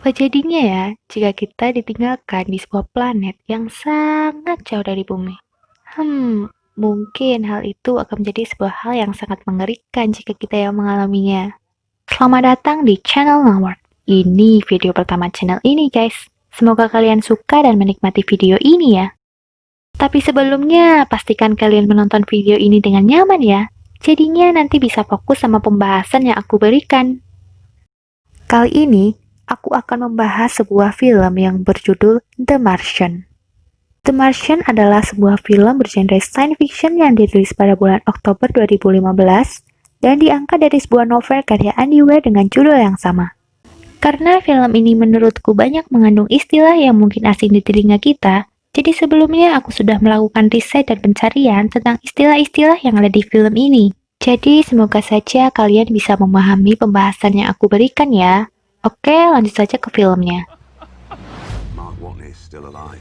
Apa jadinya ya jika kita ditinggalkan di sebuah planet yang sangat jauh dari bumi? Mungkin hal itu akan menjadi sebuah hal yang sangat mengerikan jika kita yang mengalaminya. Selamat datang di channel Nawar. Ini video pertama channel ini guys. Semoga kalian suka dan menikmati video ini ya. Tapi sebelumnya, pastikan kalian menonton video ini dengan nyaman ya. Jadinya nanti bisa fokus sama pembahasan yang aku berikan. Kali ini, aku akan membahas sebuah film yang berjudul The Martian. The Martian adalah sebuah film bergenre science fiction yang dirilis pada bulan Oktober 2015 dan diangkat dari sebuah novel karya Andy Weir dengan judul yang sama. Karena film ini menurutku banyak mengandung istilah yang mungkin asing di telinga kita, jadi sebelumnya aku sudah melakukan riset dan pencarian tentang istilah-istilah yang ada di film ini. Jadi semoga saja kalian bisa memahami pembahasan yang aku berikan ya. Oke, lanjut saja ke filmnya. Mark Watney is still alive.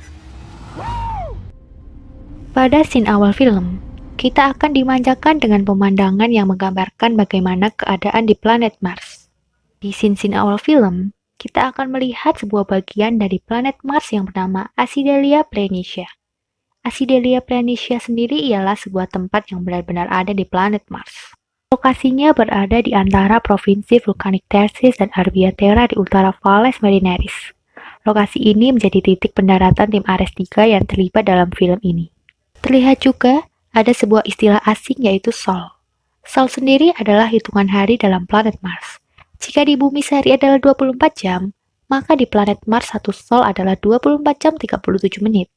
Pada scene awal film, kita akan dimanjakan dengan pemandangan yang menggambarkan bagaimana keadaan di planet Mars. Di scene-scene awal film, kita akan melihat sebuah bagian dari planet Mars yang bernama Acidalia Planitia. Acidalia Planitia sendiri ialah sebuah tempat yang benar-benar ada di planet Mars. Lokasinya berada di antara provinsi vulkanik Tharsis dan Arbia Terra di utara Valles Marineris. Lokasi ini menjadi titik pendaratan tim Ares 3 yang terlibat dalam film ini. Terlihat juga ada sebuah istilah asing yaitu Sol. Sol sendiri adalah hitungan hari dalam planet Mars. Jika di bumi sehari adalah 24 jam, maka di planet Mars satu Sol adalah 24 jam 37 menit.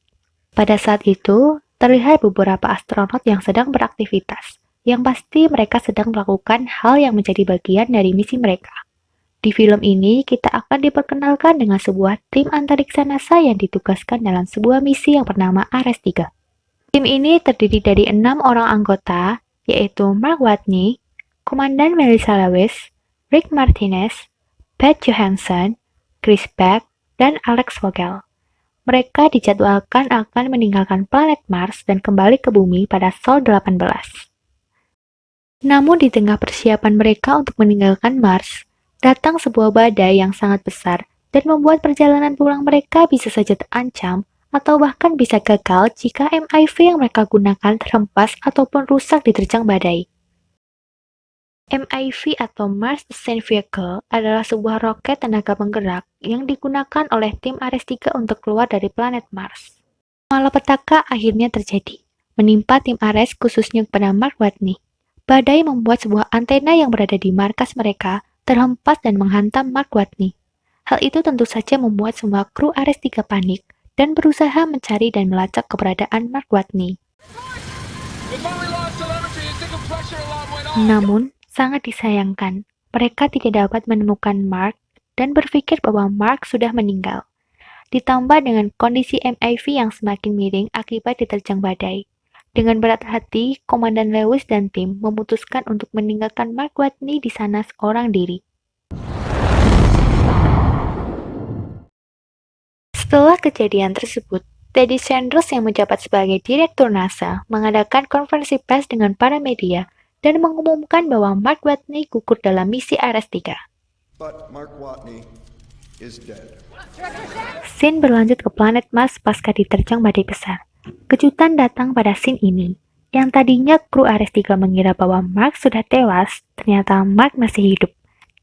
Pada saat itu, terlihat beberapa astronot yang sedang beraktivitas. Yang pasti mereka sedang melakukan hal yang menjadi bagian dari misi mereka. Di film ini, kita akan diperkenalkan dengan sebuah tim antariksa NASA yang ditugaskan dalam sebuah misi yang bernama Ares 3. Tim ini terdiri dari 6 orang anggota, yaitu Mark Watney, Komandan Melissa Lewis, Rick Martinez, Pat Johansson, Chris Beck, dan Alex Vogel. Mereka dijadwalkan akan meninggalkan planet Mars dan kembali ke bumi pada Sol 18. Namun di tengah persiapan mereka untuk meninggalkan Mars, datang sebuah badai yang sangat besar dan membuat perjalanan pulang mereka bisa saja terancam atau bahkan bisa gagal jika MIV yang mereka gunakan terhempas ataupun rusak diterjang badai. MIV atau Mars Ascent Vehicle adalah sebuah roket tenaga penggerak yang digunakan oleh tim Ares 3 untuk keluar dari planet Mars. Malapetaka akhirnya terjadi, menimpa tim Ares khususnya kepada Mark Watney. Badai membuat sebuah antena yang berada di markas mereka terhempas dan menghantam Mark Watney. Hal itu tentu saja membuat semua kru Ares 3 panik dan berusaha mencari dan melacak keberadaan Mark Watney. Namun, sangat disayangkan, mereka tidak dapat menemukan Mark dan berpikir bahwa Mark sudah meninggal. Ditambah dengan kondisi MIV yang semakin miring akibat diterjang badai. Dengan berat hati, Komandan Lewis dan tim memutuskan untuk meninggalkan Mark Watney di sana seorang diri. Setelah kejadian tersebut, Teddy Sanders yang menjabat sebagai Direktur NASA mengadakan konferensi pers dengan para media dan mengumumkan bahwa Mark Watney gugur dalam misi Ares 3. But Mark Watney is dead. Scene berlanjut ke planet Mars pasca diterjang badai besar. Kejutan datang pada scene ini. Yang tadinya kru Ares 3 mengira bahwa Mark sudah tewas, ternyata Mark masih hidup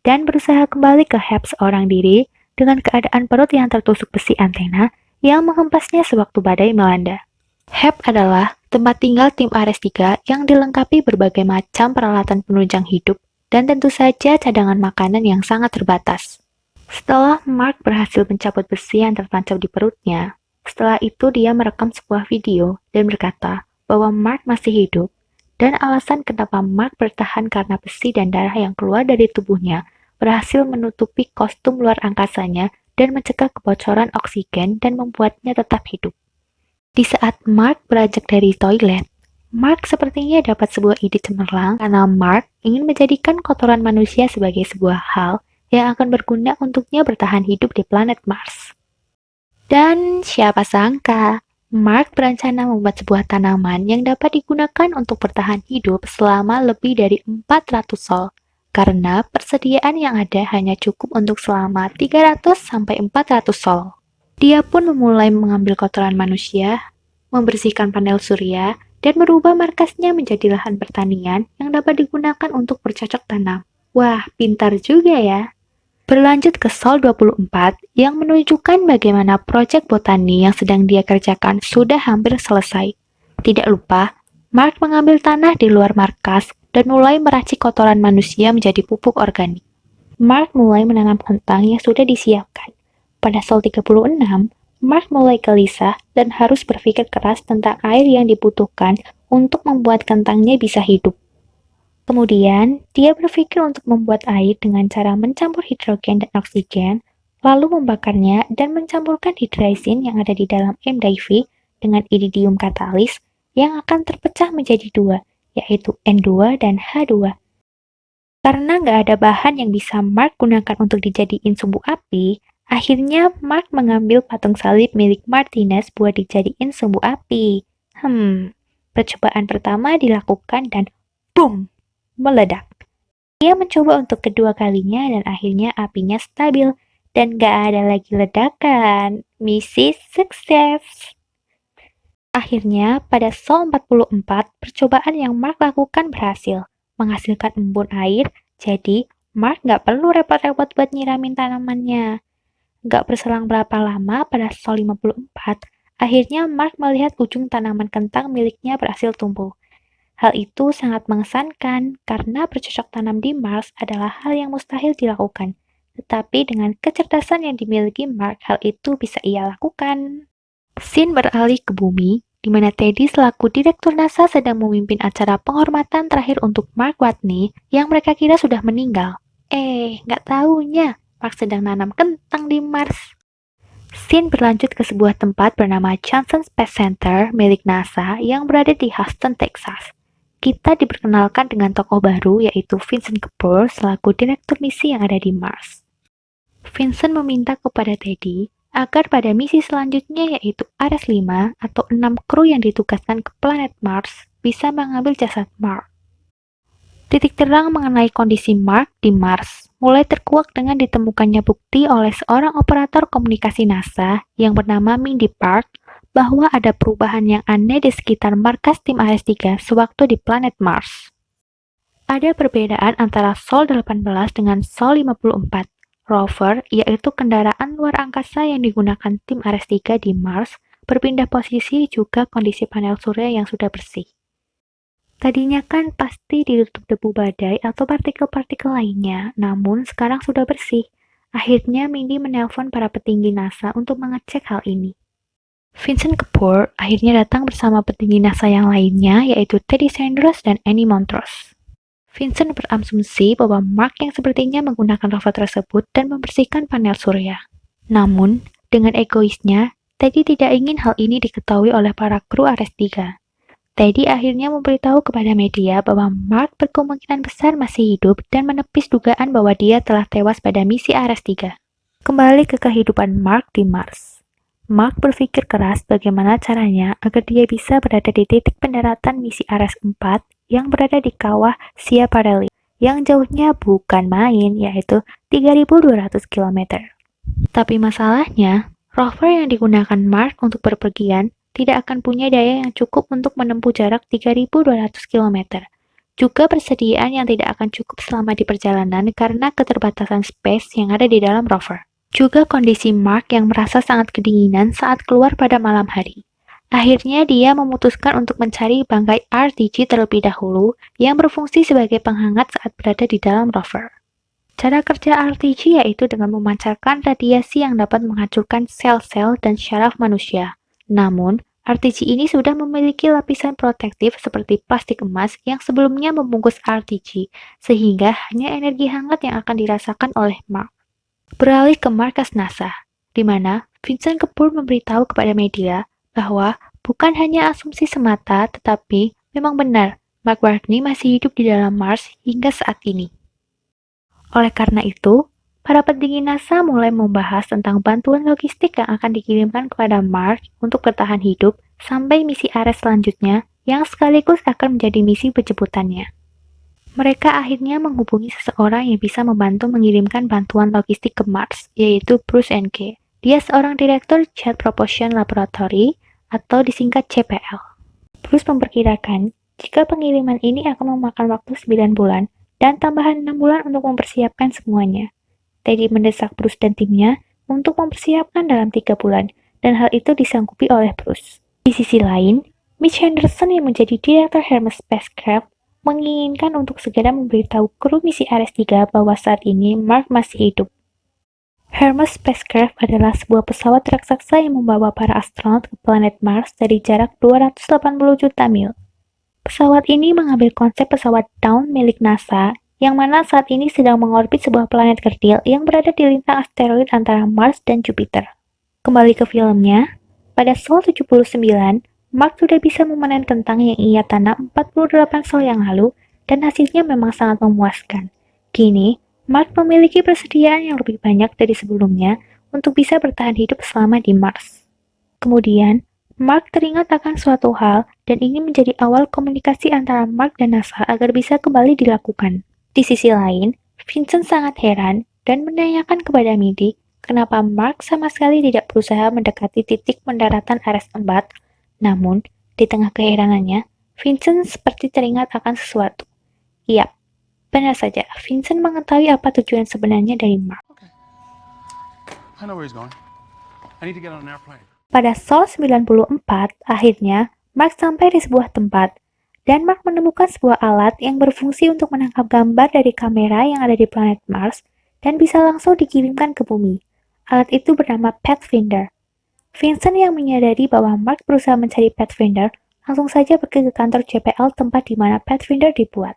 dan berusaha kembali ke Hep seorang diri dengan keadaan perut yang tertusuk besi antena yang menghempasnya sewaktu badai melanda. Hep adalah tempat tinggal tim Ares 3 yang dilengkapi berbagai macam peralatan penunjang hidup dan tentu saja cadangan makanan yang sangat terbatas. Setelah Mark berhasil mencabut besi yang tertancap di perutnya, setelah itu dia merekam sebuah video dan berkata bahwa Mark masih hidup dan alasan kenapa Mark bertahan karena besi dan darah yang keluar dari tubuhnya berhasil menutupi kostum luar angkasanya dan mencegah kebocoran oksigen dan membuatnya tetap hidup. Di saat Mark beranjak dari toilet, Mark sepertinya dapat sebuah ide cemerlang karena Mark ingin menjadikan kotoran manusia sebagai sebuah hal yang akan berguna untuknya bertahan hidup di planet Mars. Dan siapa sangka, Mark berencana membuat sebuah tanaman yang dapat digunakan untuk bertahan hidup selama lebih dari 400 sol, karena persediaan yang ada hanya cukup untuk selama 300-400 sol. Dia pun memulai mengambil kotoran manusia, membersihkan panel surya, dan merubah markasnya menjadi lahan pertanian yang dapat digunakan untuk bercocok tanam. Wah, pintar juga ya. Berlanjut ke Sol 24 yang menunjukkan bagaimana proyek botani yang sedang dia kerjakan sudah hampir selesai. Tidak lupa, Mark mengambil tanah di luar markas dan mulai meracik kotoran manusia menjadi pupuk organik. Mark mulai menanam kentang yang sudah disiapkan. Pada Sol 36, Mark mulai gelisah dan harus berpikir keras tentang air yang dibutuhkan untuk membuat kentangnya bisa hidup. Kemudian, dia berpikir untuk membuat air dengan cara mencampur hidrogen dan oksigen, lalu membakarnya dan mencampurkan hidrazin yang ada di dalam MDIV dengan iridium katalis yang akan terpecah menjadi dua, yaitu N2 dan H2. Karena nggak ada bahan yang bisa Mark gunakan untuk dijadiin sumbu api, akhirnya Mark mengambil patung salib milik Martinez buat dijadiin sumbu api. Percobaan pertama dilakukan dan boom! Meledak. Dia mencoba untuk kedua kalinya dan akhirnya apinya stabil dan gak ada lagi ledakan. Misi sukses. Akhirnya, pada Sol 44, percobaan yang Mark lakukan berhasil, menghasilkan embun air, jadi Mark gak perlu repot-repot buat nyiramin tanamannya. Gak berselang berapa lama, pada Sol 54, akhirnya Mark melihat ujung tanaman kentang miliknya berhasil tumbuh. Hal itu sangat mengesankan karena bercocok tanam di Mars adalah hal yang mustahil dilakukan. Tetapi dengan kecerdasan yang dimiliki Mark, hal itu bisa ia lakukan. Scene beralih ke bumi, di mana Teddy selaku direktur NASA sedang memimpin acara penghormatan terakhir untuk Mark Watney yang mereka kira sudah meninggal. Nggak taunya, Mark sedang nanam kentang di Mars. Scene berlanjut ke sebuah tempat bernama Johnson Space Center milik NASA yang berada di Houston, Texas. Kita diperkenalkan dengan tokoh baru yaitu Vincent Kapoor selaku direktur misi yang ada di Mars. Vincent meminta kepada Teddy agar pada misi selanjutnya yaitu Ares 5 atau 6 kru yang ditugaskan ke planet Mars bisa mengambil jasad Mark. Titik terang mengenai kondisi Mark di Mars mulai terkuak dengan ditemukannya bukti oleh seorang operator komunikasi NASA yang bernama Mindy Park bahwa ada perubahan yang aneh di sekitar markas tim Ares-3 sewaktu di planet Mars. Ada perbedaan antara Sol 18 dengan Sol 54. Rover, yaitu kendaraan luar angkasa yang digunakan tim Ares-3 di Mars, berpindah posisi juga kondisi panel surya yang sudah bersih. Tadinya kan pasti ditutup debu badai atau partikel-partikel lainnya, namun sekarang sudah bersih. Akhirnya Mindy menelpon para petinggi NASA untuk mengecek hal ini. Vincent Kapoor akhirnya datang bersama petinggi NASA yang lainnya, yaitu Teddy Sanders dan Annie Montrose. Vincent berasumsi bahwa Mark yang sepertinya menggunakan rover tersebut dan membersihkan panel surya. Namun, dengan egoisnya, Teddy tidak ingin hal ini diketahui oleh para kru Ares-3. Teddy akhirnya memberitahu kepada media bahwa Mark berkemungkinan besar masih hidup dan menepis dugaan bahwa dia telah tewas pada misi Ares-3. Kembali ke kehidupan Mark di Mars. Mark berpikir keras bagaimana caranya agar dia bisa berada di titik pendaratan misi Ares 4 yang berada di kawah Schiaparelli, yang jauhnya bukan main, yaitu 3.200 km. Tapi masalahnya, rover yang digunakan Mark untuk berpergian tidak akan punya daya yang cukup untuk menempuh jarak 3.200 km. Juga persediaan yang tidak akan cukup selama di perjalanan karena keterbatasan space yang ada di dalam rover. Juga kondisi Mark yang merasa sangat kedinginan saat keluar pada malam hari. Akhirnya dia memutuskan untuk mencari bangkai RTG terlebih dahulu yang berfungsi sebagai penghangat saat berada di dalam rover. Cara kerja RTG yaitu dengan memancarkan radiasi yang dapat menghancurkan sel-sel dan syaraf manusia. Namun, RTG ini sudah memiliki lapisan protektif seperti plastik emas yang sebelumnya membungkus RTG, sehingga hanya energi hangat yang akan dirasakan oleh Mark. Beralih ke markas NASA, di mana Vincent Kapoor memberitahu kepada media bahwa bukan hanya asumsi semata, tetapi memang benar Mark Watney masih hidup di dalam Mars hingga saat ini. Oleh karena itu, para petinggi NASA mulai membahas tentang bantuan logistik yang akan dikirimkan kepada Mark untuk bertahan hidup sampai misi Ares selanjutnya yang sekaligus akan menjadi misi penjemputannya. Mereka akhirnya menghubungi seseorang yang bisa membantu mengirimkan bantuan logistik ke Mars, yaitu Bruce Enke. Dia seorang direktur Jet Propulsion Laboratory atau disingkat JPL. Bruce memperkirakan jika pengiriman ini akan memakan waktu 9 bulan dan tambahan 6 bulan untuk mempersiapkan semuanya. Teddy mendesak Bruce dan timnya untuk mempersiapkan dalam 3 bulan, dan hal itu disanggupi oleh Bruce. Di sisi lain, Mitch Henderson yang menjadi direktur Hermes Spacecraft menginginkan untuk segera memberitahu kru misi Ares-3 bahwa saat ini Mark masih hidup. Hermes Spacecraft adalah sebuah pesawat raksasa yang membawa para astronot ke planet Mars dari jarak 280 juta mil. Pesawat ini mengambil konsep pesawat Dawn milik NASA, yang mana saat ini sedang mengorbit sebuah planet kerdil yang berada di lintang asteroid antara Mars dan Jupiter. Kembali ke filmnya, pada Sol 79, Mark sudah bisa memanen kentang yang ia tanam 48 Sol yang lalu, dan hasilnya memang sangat memuaskan. Kini, Mark memiliki persediaan yang lebih banyak dari sebelumnya untuk bisa bertahan hidup selama di Mars. Kemudian, Mark teringat akan suatu hal dan ini menjadi awal komunikasi antara Mark dan NASA agar bisa kembali dilakukan. Di sisi lain, Vincent sangat heran dan menanyakan kepada Mindy kenapa Mark sama sekali tidak berusaha mendekati titik pendaratan Ares 4. Namun, di tengah keheranannya, Vincent seperti teringat akan sesuatu. Iya, benar saja, Vincent mengetahui apa tujuan sebenarnya dari Mark. I know where he's going. I need to get on an airplane. Pada Sol 94, akhirnya Mark sampai di sebuah tempat, dan Mark menemukan sebuah alat yang berfungsi untuk menangkap gambar dari kamera yang ada di planet Mars dan bisa langsung dikirimkan ke bumi. Alat itu bernama Pathfinder. Vincent yang menyadari bahwa Mark berusaha mencari Pathfinder, langsung saja pergi ke kantor JPL tempat di mana Pathfinder dibuat.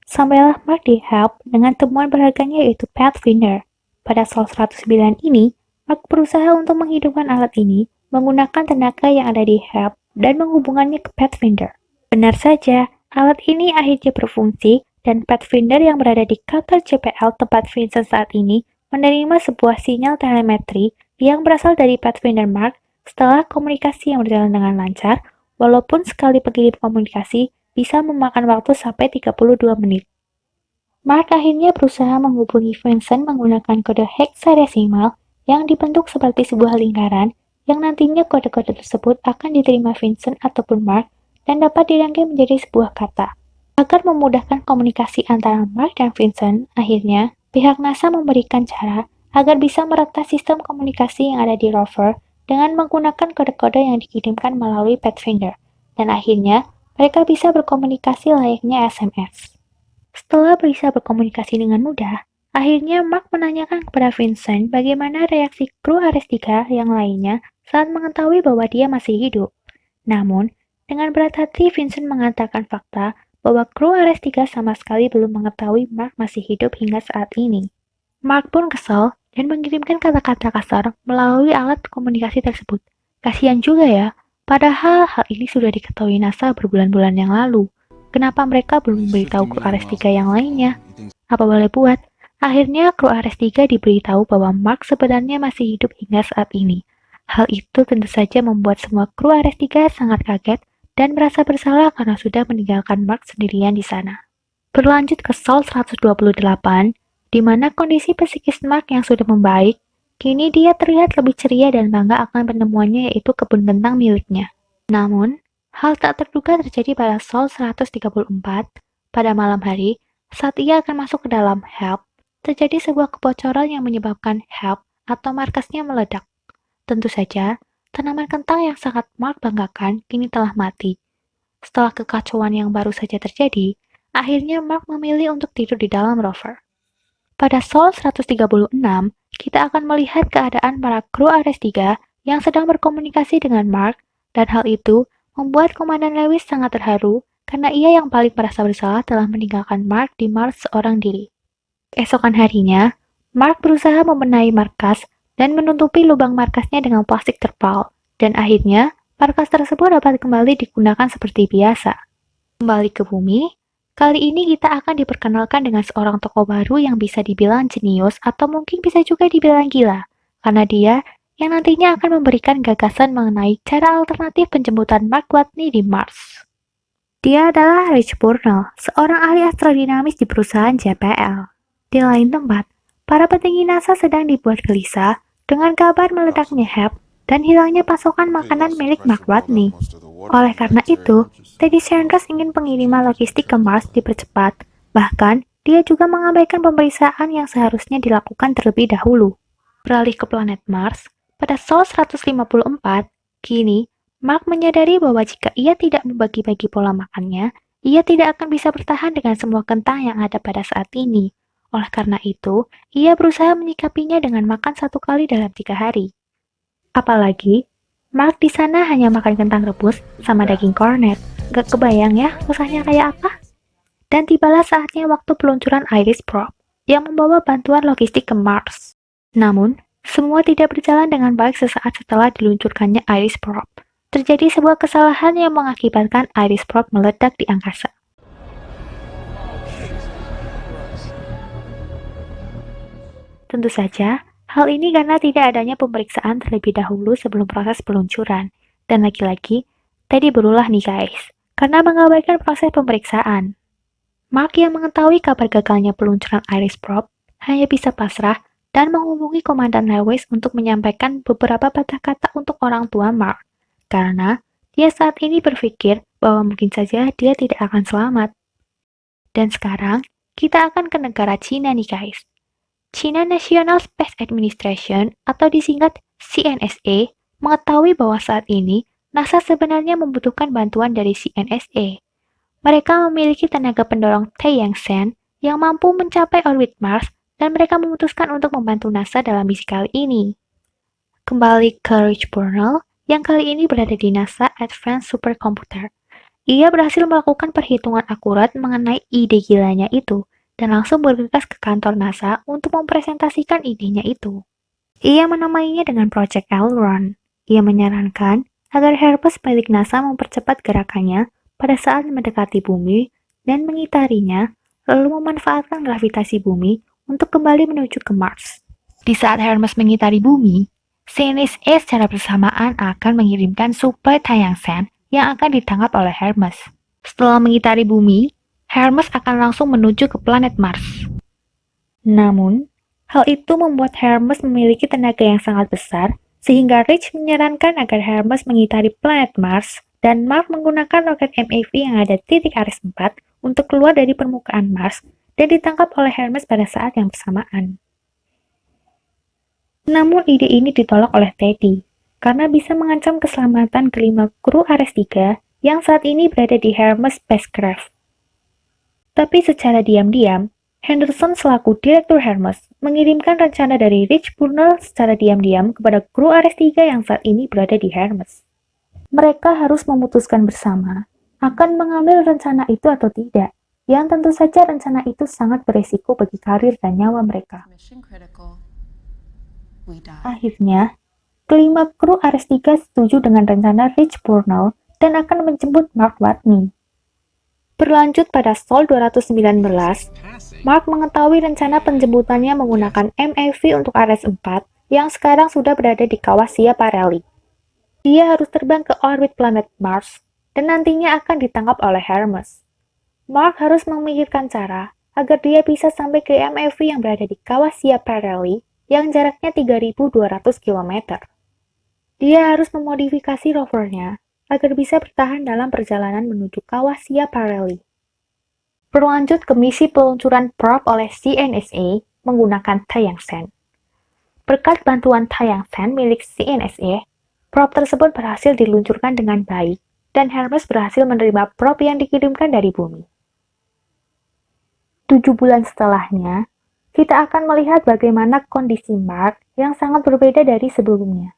Sampailah Mark di HALP dengan temuan berharganya yaitu Pathfinder. Pada Sol 109 ini, Mark berusaha untuk menghidupkan alat ini menggunakan tenaga yang ada di HALP dan menghubungkannya ke Pathfinder. Benar saja, alat ini akhirnya berfungsi dan Pathfinder yang berada di kantor JPL tempat Vincent saat ini menerima sebuah sinyal telemetri yang berasal dari Pathfinder Mark setelah komunikasi yang berjalan dengan lancar, walaupun sekali pengirim komunikasi bisa memakan waktu sampai 32 menit. Mark akhirnya berusaha menghubungi Vincent menggunakan kode hexadesimal yang dibentuk seperti sebuah lingkaran yang nantinya kode-kode tersebut akan diterima Vincent ataupun Mark dan dapat dirangkai menjadi sebuah kata. Agar memudahkan komunikasi antara Mark dan Vincent, akhirnya pihak NASA memberikan cara agar bisa meretas sistem komunikasi yang ada di rover dengan menggunakan kode-kode yang dikirimkan melalui Pathfinder, dan akhirnya mereka bisa berkomunikasi layaknya SMS. Setelah bisa berkomunikasi dengan mudah, akhirnya Mark menanyakan kepada Vincent bagaimana reaksi kru Ares-3 yang lainnya saat mengetahui bahwa dia masih hidup. Namun, dengan berat hati Vincent mengatakan fakta bahwa kru Ares-3 sama sekali belum mengetahui Mark masih hidup hingga saat ini. Mark pun kesal dan mengirimkan kata-kata kasar melalui alat komunikasi tersebut. Kasihan juga ya, padahal hal ini sudah diketahui NASA berbulan-bulan yang lalu. Kenapa mereka belum memberitahu kru Ares-3 yang lainnya? Apa boleh buat? Akhirnya kru Ares-3 diberitahu bahwa Mark sebenarnya masih hidup hingga saat ini. Hal itu tentu saja membuat semua kru Ares-3 sangat kaget dan merasa bersalah karena sudah meninggalkan Mark sendirian di sana. Berlanjut ke Sol 128, di mana kondisi psikis Mark yang sudah membaik, kini dia terlihat lebih ceria dan bangga akan penemuannya yaitu kebun kentang miliknya. Namun, hal tak terduga terjadi pada Sol 134. Pada malam hari, saat ia akan masuk ke dalam HALP, terjadi sebuah kebocoran yang menyebabkan HALP atau markasnya meledak. Tentu saja, tanaman kentang yang sangat Mark banggakan kini telah mati. Setelah kekacauan yang baru saja terjadi, akhirnya Mark memilih untuk tidur di dalam rover. Pada Sol 136, kita akan melihat keadaan para kru Ares-3 yang sedang berkomunikasi dengan Mark, dan hal itu membuat Komandan Lewis sangat terharu karena ia yang paling merasa bersalah telah meninggalkan Mark di Mars seorang diri. Keesokan harinya, Mark berusaha membenahi markas dan menutupi lubang markasnya dengan plastik terpal, dan akhirnya markas tersebut dapat kembali digunakan seperti biasa. Kembali ke bumi, kali ini kita akan diperkenalkan dengan seorang tokoh baru yang bisa dibilang jenius atau mungkin bisa juga dibilang gila, karena dia yang nantinya akan memberikan gagasan mengenai cara alternatif penjemputan Mark Watney di Mars. Dia adalah Rich Burnell, seorang ahli astrodinamis di perusahaan JPL. Di lain tempat, para petinggi NASA sedang dibuat gelisah dengan kabar meledaknya HAP dan hilangnya pasokan makanan milik Mark Watney. Oleh karena itu, Teddy Sanders ingin pengiriman logistik ke Mars dipercepat. Bahkan, dia juga mengabaikan pemeriksaan yang seharusnya dilakukan terlebih dahulu. Beralih ke planet Mars, pada Sol 154, kini Mark menyadari bahwa jika ia tidak membagi-bagi pola makannya, ia tidak akan bisa bertahan dengan semua kentang yang ada pada saat ini. Oleh karena itu, ia berusaha menyikapinya dengan makan 1 kali dalam 3 hari. Apalagi, Mark di sana hanya makan kentang rebus sama daging cornet. Gak kebayang ya rasanya kayak apa? Dan tibalah saatnya waktu peluncuran Iris Probe yang membawa bantuan logistik ke Mars. Namun, semua tidak berjalan dengan baik sesaat setelah diluncurkannya Iris Probe. Terjadi sebuah kesalahan yang mengakibatkan Iris Probe meledak di angkasa. Tentu saja, hal ini karena tidak adanya pemeriksaan terlebih dahulu sebelum proses peluncuran. Dan lagi-lagi, Teddy berulah nih guys, karena mengabaikan proses pemeriksaan. Mark yang mengetahui kabar gagalnya peluncuran Iris Probe hanya bisa pasrah dan menghubungi Komandan Lewis untuk menyampaikan beberapa patah kata untuk orang tua Mark. Karena dia saat ini berpikir bahwa mungkin saja dia tidak akan selamat. Dan sekarang, kita akan ke negara Cina nih guys. China National Space Administration atau disingkat CNSA mengetahui bahwa saat ini NASA sebenarnya membutuhkan bantuan dari CNSA. Mereka memiliki tenaga pendorong Taiyang-sen yang mampu mencapai orbit Mars dan mereka memutuskan untuk membantu NASA dalam misi kali ini. Kembali ke Rich Burnell, yang kali ini berada di NASA Advanced Supercomputer. Ia berhasil melakukan perhitungan akurat mengenai ide gilanya itu, dan langsung bergegas ke kantor NASA untuk mempresentasikan idenya itu. Ia menamainya dengan Project Elrond. Ia menyarankan agar Hermes milik NASA mempercepat gerakannya pada saat mendekati bumi dan mengitarinya, lalu memanfaatkan gravitasi bumi untuk kembali menuju ke Mars. Di saat Hermes mengitari bumi, CNSA secara bersamaan akan mengirimkan suplai Taiyang-sen yang akan ditangkap oleh Hermes. Setelah mengitari bumi, Hermes akan langsung menuju ke planet Mars. Namun, hal itu membuat Hermes memiliki tenaga yang sangat besar, sehingga Rich menyarankan agar Hermes mengitari planet Mars dan Mark menggunakan roket MAV yang ada titik Ares 4 untuk keluar dari permukaan Mars dan ditangkap oleh Hermes pada saat yang bersamaan. Namun ide ini ditolak oleh Teddy, karena bisa mengancam keselamatan kelima kru Ares 3 yang saat ini berada di Hermes Spacecraft. Tapi secara diam-diam, Henderson selaku Direktur Hermes mengirimkan rencana dari Rich Burnell secara diam-diam kepada kru Ares 3 yang saat ini berada di Hermes. Mereka harus memutuskan bersama akan mengambil rencana itu atau tidak, yang tentu saja rencana itu sangat beresiko bagi karir dan nyawa mereka. Akhirnya, kelima kru Ares 3 setuju dengan rencana Rich Burnell dan akan menjemput Mark Watney. Berlanjut pada Sol 219, Mark mengetahui rencana penjemputannya menggunakan MAV untuk Ares 4 yang sekarang sudah berada di kawah Schiaparelli. Dia harus terbang ke orbit planet Mars dan nantinya akan ditangkap oleh Hermes. Mark harus memikirkan cara agar dia bisa sampai ke MAV yang berada di kawah Schiaparelli yang jaraknya 3.200 km. Dia harus memodifikasi rovernya agar bisa bertahan dalam perjalanan menuju kawah Schiaparelli. Berlanjut ke misi peluncuran probe oleh CNSA menggunakan Taiyang-sen. Berkat bantuan Taiyang-sen milik CNSA, probe tersebut berhasil diluncurkan dengan baik dan Hermes berhasil menerima probe yang dikirimkan dari bumi. 7 bulan setelahnya, kita akan melihat bagaimana kondisi Mark yang sangat berbeda dari sebelumnya.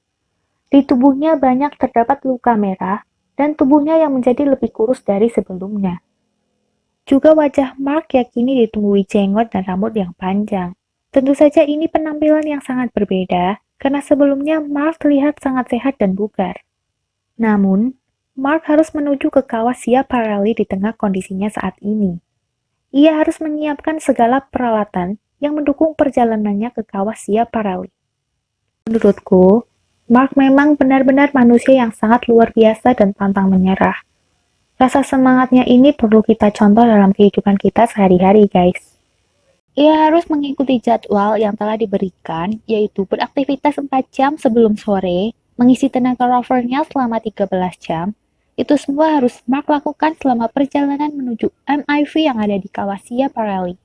Di tubuhnya banyak terdapat luka merah dan tubuhnya yang menjadi lebih kurus dari sebelumnya. Juga wajah Mark yakini ditumbuhi jenggot dan rambut yang panjang. Tentu saja ini penampilan yang sangat berbeda karena sebelumnya Mark terlihat sangat sehat dan bugar. Namun, Mark harus menuju ke kawah Schiaparelli di tengah kondisinya saat ini. Ia harus menyiapkan segala peralatan yang mendukung perjalanannya ke kawah Schiaparelli. Menurutku, Mark memang benar-benar manusia yang sangat luar biasa dan pantang menyerah. Rasa semangatnya ini perlu kita contoh dalam kehidupan kita sehari-hari, guys. Ia harus mengikuti jadwal yang telah diberikan, yaitu beraktivitas 4 jam sebelum sore, mengisi tenaga rovernya selama 13 jam. Itu semua harus Mark lakukan selama perjalanan menuju MIV yang ada di Kawasia Pirelli.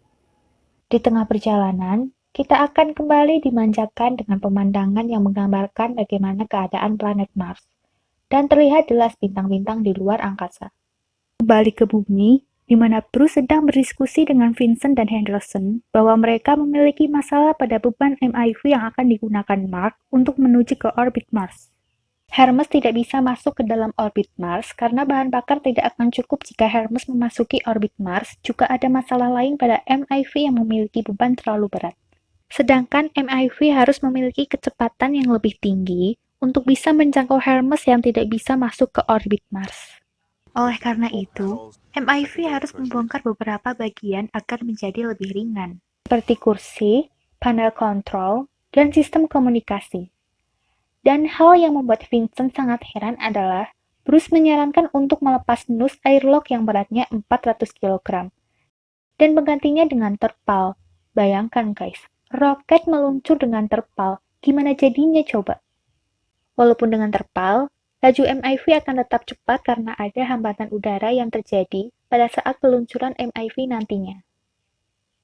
Di tengah perjalanan, kita akan kembali dimanjakan dengan pemandangan yang menggambarkan bagaimana keadaan planet Mars, dan terlihat jelas bintang-bintang di luar angkasa. Kembali ke bumi, di mana Bruce sedang berdiskusi dengan Vincent dan Henderson bahwa mereka memiliki masalah pada beban MIV yang akan digunakan Mark untuk menuju ke orbit Mars. Hermes tidak bisa masuk ke dalam orbit Mars karena bahan bakar tidak akan cukup jika Hermes memasuki orbit Mars. Juga ada masalah lain pada MIV yang memiliki beban terlalu berat. Sedangkan MIV harus memiliki kecepatan yang lebih tinggi untuk bisa menjangkau Hermes yang tidak bisa masuk ke orbit Mars. Oleh karena itu, MIV harus membongkar beberapa bagian agar menjadi lebih ringan, seperti kursi, panel kontrol, dan sistem komunikasi. Dan hal yang membuat Vincent sangat heran adalah Bruce menyarankan untuk melepas nus airlock yang beratnya 400 kg dan menggantinya dengan terpal. Bayangkan guys, roket meluncur dengan terpal, gimana jadinya coba? Walaupun dengan terpal, laju MIV akan tetap cepat karena ada hambatan udara yang terjadi pada saat peluncuran MIV nantinya.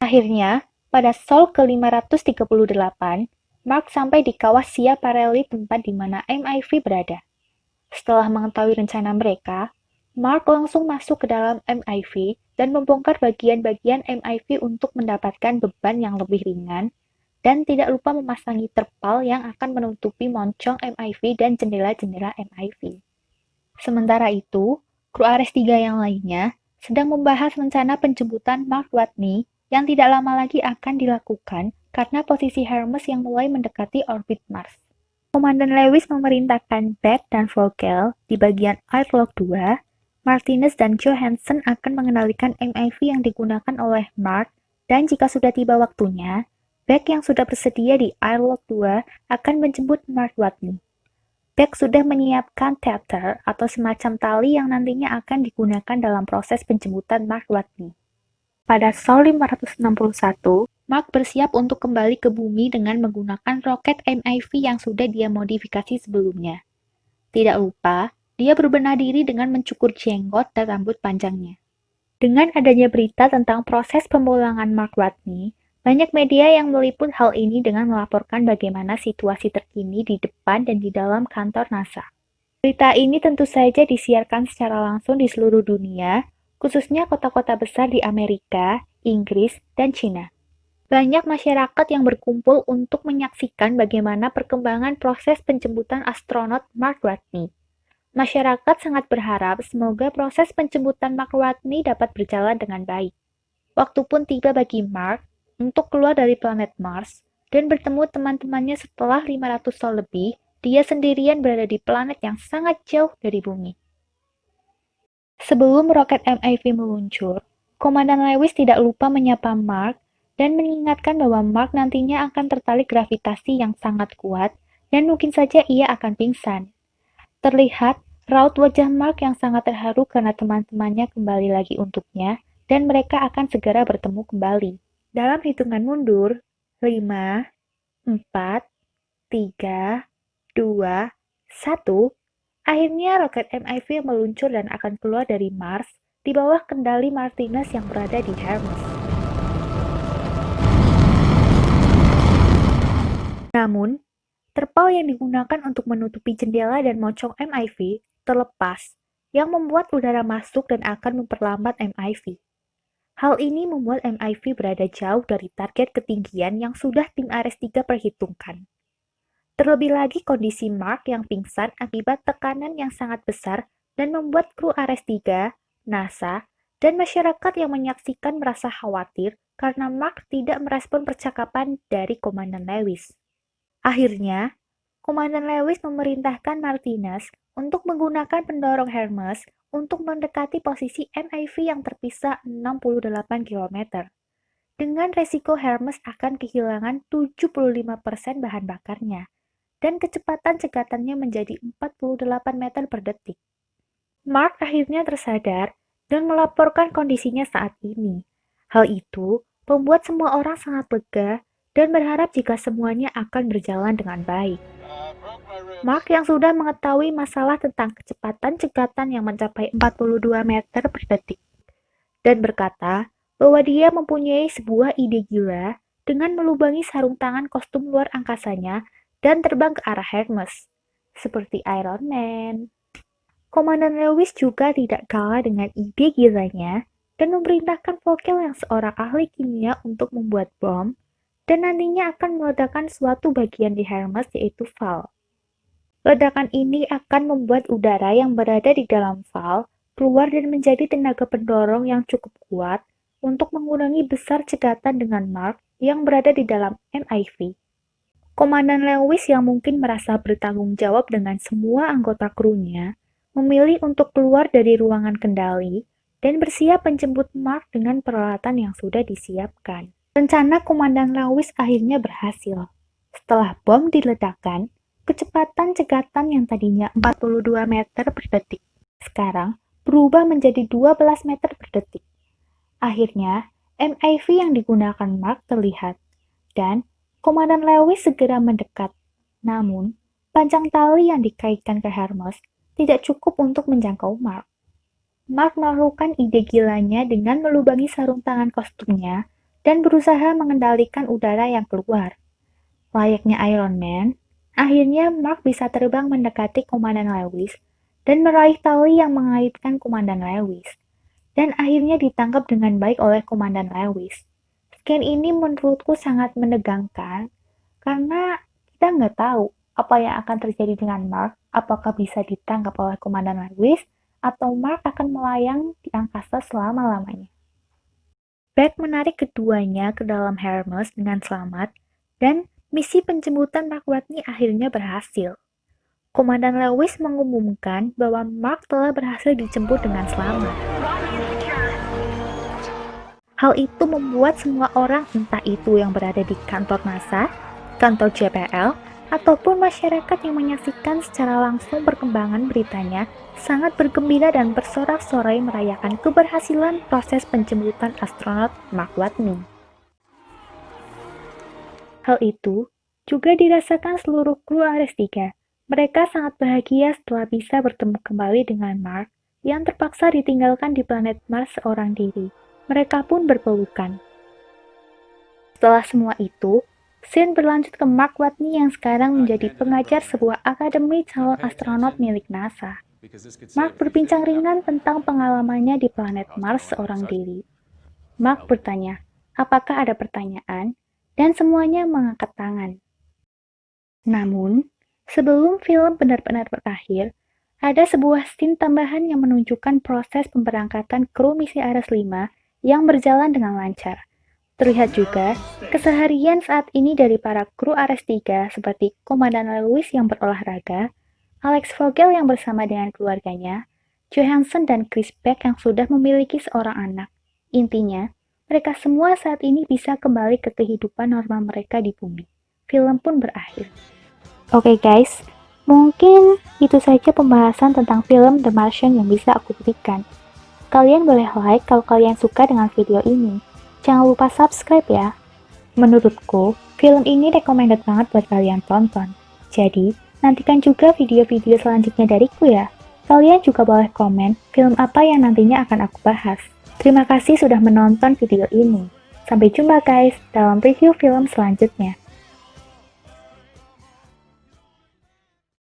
Akhirnya, pada Sol ke-538, Mark sampai di Kawasia Pirelli tempat di mana MIV berada. Setelah mengetahui rencana mereka, Mark langsung masuk ke dalam MIV dan membongkar bagian-bagian MIV untuk mendapatkan beban yang lebih ringan dan tidak lupa memasangi terpal yang akan menutupi moncong MIV dan jendela-jendela MIV. Sementara itu, kru Ares 3 yang lainnya sedang membahas rencana penjemputan Mark Watney yang tidak lama lagi akan dilakukan karena posisi Hermes yang mulai mendekati orbit Mars. Komandan Lewis memerintahkan Beck dan Vogel di bagian airlock 2. Martinez dan Johansson akan mengendalikan MIV yang digunakan oleh Mark, dan jika sudah tiba waktunya, Beck yang sudah bersedia di airlock 2 akan menjemput Mark Watney. Beck sudah menyiapkan tether atau semacam tali yang nantinya akan digunakan dalam proses penjemputan Mark Watney. Pada Sol 561, Mark bersiap untuk kembali ke bumi dengan menggunakan roket MIV yang sudah dia modifikasi sebelumnya. Tidak lupa, dia berbenah diri dengan mencukur jenggot dan rambut panjangnya. Dengan adanya berita tentang proses pemulangan Mark Watney, banyak media yang meliput hal ini dengan melaporkan bagaimana situasi terkini di depan dan di dalam kantor NASA. Berita ini tentu saja disiarkan secara langsung di seluruh dunia, khususnya kota-kota besar di Amerika, Inggris, dan Cina. Banyak masyarakat yang berkumpul untuk menyaksikan bagaimana perkembangan proses penjemputan astronot Mark Watney. Masyarakat sangat berharap semoga proses penjemputan Mark Watney dapat berjalan dengan baik. Waktu pun tiba bagi Mark untuk keluar dari planet Mars dan bertemu teman-temannya setelah 500 tahun lebih. Dia sendirian berada di planet yang sangat jauh dari bumi. Sebelum roket MIV meluncur, Komandan Lewis tidak lupa menyapa Mark dan mengingatkan bahwa Mark nantinya akan tertarik gravitasi yang sangat kuat dan mungkin saja ia akan pingsan. Terlihat raut wajah Mark yang sangat terharu karena teman-temannya kembali lagi untuknya dan mereka akan segera bertemu kembali. Dalam hitungan mundur, 5, 4, 3, 2, 1, akhirnya roket MIV meluncur dan akan keluar dari Mars di bawah kendali Martinez yang berada di Hermes. Namun, terpal yang digunakan untuk menutupi jendela dan moncong MIV terlepas, yang membuat udara masuk dan akan memperlambat MIV. Hal ini membuat MIV berada jauh dari target ketinggian yang sudah tim Ares 3 perhitungkan. Terlebih lagi kondisi Mark yang pingsan akibat tekanan yang sangat besar dan membuat kru Ares 3, NASA, dan masyarakat yang menyaksikan merasa khawatir karena Mark tidak merespon percakapan dari Komandan Lewis. Akhirnya, Komandan Lewis memerintahkan Martinez untuk menggunakan pendorong Hermes untuk mendekati posisi MIV yang terpisah 68 km. Dengan resiko Hermes akan kehilangan 75% bahan bakarnya dan kecepatan cegatannya menjadi 48 meter per detik. Mark akhirnya tersadar dan melaporkan kondisinya saat ini. Hal itu membuat semua orang sangat lega dan berharap jika semuanya akan berjalan dengan baik. Mark yang sudah mengetahui masalah tentang kecepatan cegatan yang mencapai 42 meter per detik dan berkata bahwa dia mempunyai sebuah ide gila dengan melubangi sarung tangan kostum luar angkasanya dan terbang ke arah Hermes, seperti Iron Man. Komandan Lewis juga tidak kalah dengan ide gilanya dan memerintahkan Vogel yang seorang ahli kimia untuk membuat bom dan nantinya akan meledakkan suatu bagian di Hermes yaitu valve. Ledakan ini akan membuat udara yang berada di dalam valve keluar dan menjadi tenaga pendorong yang cukup kuat untuk mengurangi besar cegatan dengan Mark yang berada di dalam MIV. Komandan Lewis yang mungkin merasa bertanggung jawab dengan semua anggota krunya memilih untuk keluar dari ruangan kendali dan bersiap menjemput Mark dengan peralatan yang sudah disiapkan. Rencana Komandan Lewis akhirnya berhasil. Setelah bom diledakkan, kecepatan cegatan yang tadinya 42 meter per detik sekarang berubah menjadi 12 meter per detik. Akhirnya, MIV yang digunakan Mark terlihat, dan Komandan Lewis segera mendekat. Namun, panjang tali yang dikaitkan ke Hermes tidak cukup untuk menjangkau Mark. Mark melakukan ide gilanya dengan melubangi sarung tangan kostumnya dan berusaha mengendalikan udara yang keluar. Layaknya Iron Man, akhirnya Mark bisa terbang mendekati Komandan Lewis dan meraih tali yang mengaitkan Komandan Lewis, dan akhirnya ditangkap dengan baik oleh Komandan Lewis. Scan ini menurutku sangat menegangkan, karena kita nggak tahu apa yang akan terjadi dengan Mark, apakah bisa ditangkap oleh Komandan Lewis, atau Mark akan melayang di angkasa selama-lamanya. Beck menarik keduanya ke dalam Hermes dengan selamat, dan misi penjemputan Mark Watney akhirnya berhasil. Komandan Lewis mengumumkan bahwa Mark telah berhasil dijemput dengan selamat. Hal itu membuat semua orang, entah itu yang berada di kantor NASA, kantor JPL, ataupun masyarakat yang menyaksikan secara langsung perkembangan beritanya, sangat bergembira dan bersorak-sorai merayakan keberhasilan proses penjemputan astronot Mark Watney. Hal itu juga dirasakan seluruh kru Ares 3. Mereka sangat bahagia setelah bisa bertemu kembali dengan Mark yang terpaksa ditinggalkan di planet Mars seorang diri. Mereka pun berpelukan. Setelah semua itu, scene berlanjut ke Mark Watney yang sekarang menjadi pengajar sebuah akademi calon astronot milik NASA. Mark berbincang ringan tentang pengalamannya di planet Mars seorang diri. Mark bertanya, apakah ada pertanyaan? Dan semuanya mengangkat tangan. Namun, sebelum film benar-benar berakhir, ada sebuah scene tambahan yang menunjukkan proses pemberangkatan kru misi Ares 5 yang berjalan dengan lancar. Terlihat juga keseharian saat ini dari para kru Ares 3 seperti Komandan Lewis yang berolahraga, Alex Vogel yang bersama dengan keluarganya, Johansson dan Chris Beck yang sudah memiliki seorang anak. Intinya, mereka semua saat ini bisa kembali ke kehidupan normal mereka di bumi. Film pun berakhir. Oke guys, mungkin itu saja pembahasan tentang film The Martian yang bisa aku berikan. Kalian boleh like kalau kalian suka dengan video ini. Jangan lupa subscribe ya. Menurutku, film ini recommended banget buat kalian tonton. Jadi, nantikan juga video-video selanjutnya dariku ya. Kalian juga boleh komen film apa yang nantinya akan aku bahas. Terima kasih sudah menonton video ini. Sampai jumpa guys dalam review film selanjutnya.